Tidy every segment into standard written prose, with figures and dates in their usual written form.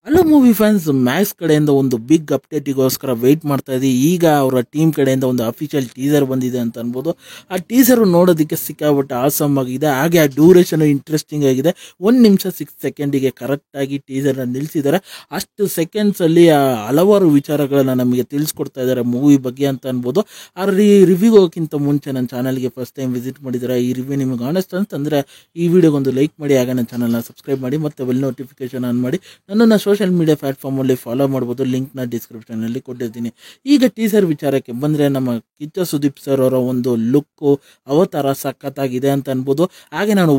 Hello movie fans, Max ಕಡೆಯಿಂದ ಒಂದು big ಅಪ್ಡೇಟಿಗೋಸ್ಕರ weight ಮಾಡ್ತಾ ಇದ್ದೀವಿ. ಈಗ ಅವರ ಟೀಮ್ ಕಡೆಯಿಂದ ಒಂದು ಅಫಿಷಿಯಲ್ ಟೀಸರ್ ಬಂದಿದೆ ಅಂತ ಅನ್ಬೋದು. ಆ ಟೀಸರ್ ನೋಡೋದಕ್ಕೆ ಸಿಕ್ಕಾಬಿಟ್ಟು ಆಸಮ್ ಆಗಿದೆ. ಹಾಗೆ ಆ ಡ್ಯೂರೇಷನ್ ಇಂಟ್ರೆಸ್ಟಿಂಗ್ ಆಗಿದೆ. 1 ನಿಮಿಷ 6 ಸೆಕೆಂಡಿಗೆ ಕರೆಕ್ಟಾಗಿ ಟೀಸರ್ನ ನಿಲ್ಲಿಸಿದ್ದಾರೆ. ಅಷ್ಟು ಸೆಕೆಂಡ್ಸಲ್ಲಿ ಹಲವಾರು ವಿಚಾರಗಳನ್ನ ನಮಗೆ ತಿಳಿಸ್ಕೊಡ್ತಾ ಇದ್ದಾರೆ ಮೂವಿ ಬಗ್ಗೆ ಅಂತ ಅನ್ಬೋದು. ಆ ರಿವ್ಯೂ ಹೋಗೋಕ್ಕಿಂತ ಮುಂಚೆ ನನ್ನ ಚಾನಲ್ಗೆ ಫಸ್ಟ್ ಟೈಮ್ ವಿಸಿಟ್ ಮಾಡಿದ್ದಾರೆ. ಈ ರಿವ್ಯೂ ನಿಮಗೆ ಆನೆಸ್ಟ್ ಅಂತಂದರೆ ಈ ವಿಡಿಯೋಗೊಂದು ಲೈಕ್ ಮಾಡಿ, ಆಗ ನನ್ನ ಚಾನಲ್ನ ಸಬ್ಸ್ಕ್ರೈಬ್ ಮಾಡಿ, ಮತ್ತು ಬೆಲ್ ನೋಟಿಫಿಕೇಶನ್ ಆನ್ ಮಾಡಿ. ನನ್ನನ್ನು ಸೋಷಿಯಲ್ ಮೀಡಿಯಾ ಪ್ಲಾಟ್ಫಾರ್ಮಲ್ಲಿ ಫಾಲೋ ಮಾಡ್ಬೋದು. ಲಿಂಕ್ನ ಡಿಸ್ಕ್ರಿಪ್ಷನಲ್ಲಿ ಕೊಟ್ಟಿರ್ತೀನಿ. ಈಗ ಟೀಸರ್ ವಿಚಾರಕ್ಕೆ ಬಂದರೆ, ನಮ್ಮ ಕಿಚ್ಚ ಸುದೀಪ್ ಸರ್ ಅವರ ಒಂದು ಲುಕ್ಕು ಅವತಾರ ಸಖತ್ತಾಗಿದೆ ಅಂತ ಅನ್ಬೋದು. ಹಾಗೆ ನಾನು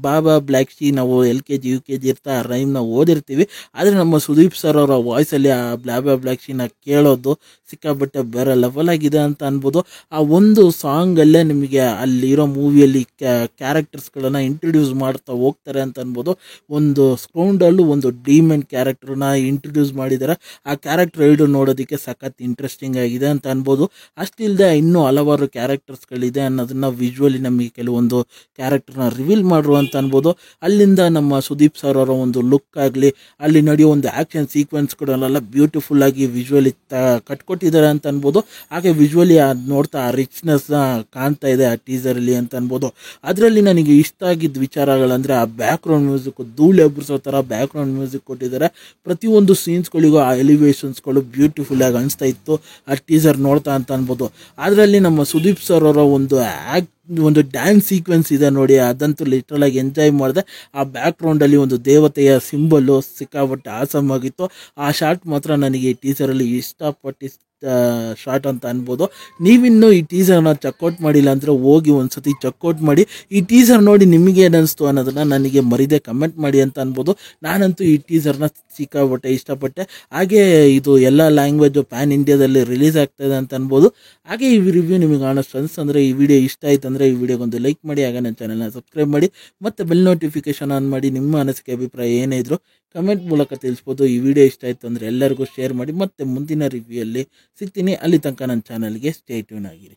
ಬಾಬಾ ಬ್ಲ್ಯಾಕ್ ಶೀ ನಾವು LKG UKG ಇರ್ತಾ ರೈಮ್ನ ಓದಿರ್ತೀವಿ. ಆದರೆ ನಮ್ಮ ಸುದೀಪ್ ಸರ್ ಅವರ ವಾಯ್ಸಲ್ಲಿ ಆ ಬಾಬಾ ಬ್ಲ್ಯಾಕ್ ಶೀನ ಕೇಳೋದು ಸಿಕ್ಕಾಬಟ್ಟೆ ಬೇರೆ ಲೆವೆಲ್ ಆಗಿದೆ ಅಂತ ಅನ್ಬೋದು. ಆ ಒಂದು ಸಾಂಗಲ್ಲೇ ನಿಮಗೆ ಅಲ್ಲಿರೋ ಮೂವಿಯಲ್ಲಿ ಕ್ಯಾರೆಕ್ಟರ್ಸ್ಗಳನ್ನು ಇಂಟ್ರೊಡ್ಯೂಸ್ ಮಾಡ್ತಾ ಹೋಗ್ತಾರೆ ಅಂತ ಅನ್ಬೋದು. ಒಂದು ಸ್ಕೌಂಡಲ್ಲು ಒಂದು ಡೀಮನ್ ಕ್ಯಾರೆಕ್ಟರ್ನ ಇಂಟ್ರೊಡ್ಯೂಸ್ ಮಾಡಿದ್ದಾರೆ. ಆ ಕ್ಯಾರೆಕ್ಟರ್ ಎರಡು ನೋಡೋದಕ್ಕೆ ಸಖತ್ ಇಂಟ್ರೆಸ್ಟಿಂಗ್ ಆಗಿದೆ ಅಂತ ಅನ್ಬೋದು. ಅಷ್ಟಿಲ್ಲದೆ ಇನ್ನೂ ಹಲವಾರು ಕ್ಯಾರೆಕ್ಟರ್ಸ್ಗಳಿದೆ ಅನ್ನೋದನ್ನ ವಿಜುವಲಿ ನಮಗೆ ಕೆಲವೊಂದು ಕ್ಯಾರೆಕ್ಟರ್ನ ರಿವೀಲ್ ಮಾಡುವ ಅಂತ ಅನ್ಬೋದು. ಅಲ್ಲಿಂದ ನಮ್ಮ ಸುದೀಪ್ ಸರ್ ಅವರ ಒಂದು ಲುಕ್ ಆಗಲಿ, ಅಲ್ಲಿ ನಡೆಯೋ ಒಂದು ಆ್ಯಕ್ಷನ್ ಸೀಕ್ವೆನ್ಸ್ಗಳನ್ನೆಲ್ಲ ಬ್ಯೂಟಿಫುಲ್ ಆಗಿ ವಿಜುವಲಿ ಕಟ್ಕೊಟ್ಟಿದ್ದಾರೆ ಅಂತ ಅನ್ಬೋದು. ಹಾಗೆ ವಿಜುವಲಿ ನೋಡ್ತಾ ಆ ರಿಚ್ನೆಸ್ನ ಕಾಣ್ತಾ ಇದೆ ಆ ಟೀಸರಲ್ಲಿ ಅಂತ ಅನ್ಬೋದು. ಅದರಲ್ಲಿ ನನಗೆ ಇಷ್ಟ ಆಗಿದ್ದ ವಿಚಾರಗಳಂದರೆ ಆ ಬ್ಯಾಕ್ಗ್ರೌಂಡ್ ಮ್ಯೂಸಿಕ್ ಧೂಳು ಎಬ್ಬರಿಸೋ ಥರ ಬ್ಯಾಕ್ಗ್ರೌಂಡ್ ಮ್ಯೂಸಿಕ್ ಕೊಟ್ಟಿದ್ದಾರೆ. ಪ್ರತಿಯೊಂದು ಸೀನ್ಸ್ಗಳಿಗೂ ಆ ಎಲಿವೇಶನ್ಸ್ಗಳು ಬ್ಯೂಟಿಫುಲ್ ಆಗಿ ಅನಿಸ್ತಾ ಇತ್ತು ಆ ಟೀಸರ್ ನೋಡ್ತಾ ಅಂತ ಅನ್ಬೋದು. ಅದರಲ್ಲಿ ನಮ್ಮ ಸುದೀಪ್ ಸರ್ ಅವರ ಒಂದು ಡ್ಯಾನ್ಸ್ ಸೀಕ್ವೆನ್ಸ್ ಇದೆ ನೋಡಿ, ಅದಂತೂ ಲಿಟ್ರಲ್ ಆಗಿ ಎಂಜಾಯ್ ಮಾಡಿದೆ. ಆ ಬ್ಯಾಕ್ಗ್ರೌಂಡಲ್ಲಿ ಒಂದು ದೇವತೆಯ ಸಿಂಬಲ್ಲು ಸಿಕ್ಕಾಪಟ್ಟೆ ಆಸಮ್ ಆಗಿತ್ತು. ಆ ಶಾರ್ಟ್ ಮಾತ್ರ ನನಗೆ ಈ ಟೀಸರಲ್ಲಿ ಇಷ್ಟಪಟ್ಟು ಶಾರ್ಟ್ ಅಂತ ಅನ್ಬೋದು. ನೀವಿನ್ನೂ ಈ ಟೀಸರ್ನ ಚೆಕ್ಔಟ್ ಮಾಡಿಲ್ಲ ಅಂದರೆ ಹೋಗಿ ಒಂದ್ಸತಿ ಚೆಕ್ಔಟ್ ಮಾಡಿ. ಈ ಟೀಸರ್ ನೋಡಿ ನಿಮಗೆ ಏನಿಸ್ತು ಅನ್ನೋದನ್ನು ನನಗೆ ಮರಿದೆ ಕಮೆಂಟ್ ಮಾಡಿ ಅಂತ ಅನ್ಬೋದು. ನಾನಂತೂ ಈ ಟೀಸರ್ನ ಸಿಕ್ಕಾಪಟ್ಟೆ ಇಷ್ಟಪಟ್ಟೆ. ಹಾಗೆ ಇದು ಎಲ್ಲ ಲ್ಯಾಂಗ್ವೇಜು ಪ್ಯಾನ್ ಇಂಡಿಯಾದಲ್ಲಿ ರಿಲೀಸ್ ಆಗ್ತಾಯಿದೆ ಅಂತ ಅನ್ಬೋದು. ಹಾಗೆ ಈ ರಿವ್ಯೂ ನಿಮಗೆ ಆನೆಸ್ಟ್ ಅನ್ಸಂದರೆ, ಈ ವಿಡಿಯೋ ಇಷ್ಟ ಆಯ್ತು ಅಂದರೆ ಈ ವಿಡಿಯೋಗೊಂದು ಲೈಕ್ ಮಾಡಿ, ಆಗ ನನ್ನ ಚಾನಲ್ನ ಸಬ್ಸ್ಕ್ರೈಬ್ ಮಾಡಿ, ಮತ್ತು ಬೆಲ್ ನೋಟಿಫಿಕೇಶನ್ ಆನ್ ಮಾಡಿ. ನಿಮ್ಮ ಅನಿಸಿಕೆ ಅಭಿಪ್ರಾಯ ಏನೇ ಇದ್ದರೂ ಕಮೆಂಟ್ ಮೂಲಕ ತಿಳಿಸ್ಬೋದು. ಈ ವಿಡಿಯೋ ಇಷ್ಟ ಆಯಿತು ಅಂದರೆ ಎಲ್ಲರಿಗೂ ಶೇರ್ ಮಾಡಿ. ಮತ್ತು ಮುಂದಿನ ರಿವ್ಯೂಯಲ್ಲಿ ಸಿಗ್ತೀನಿ. ಅಲ್ಲಿ ತನಕ ನನ್ನ ಚಾನಲ್ಗೆ ಸ್ಟೇ ಟ್ಯೂನ್ ಆಗಿರಿ.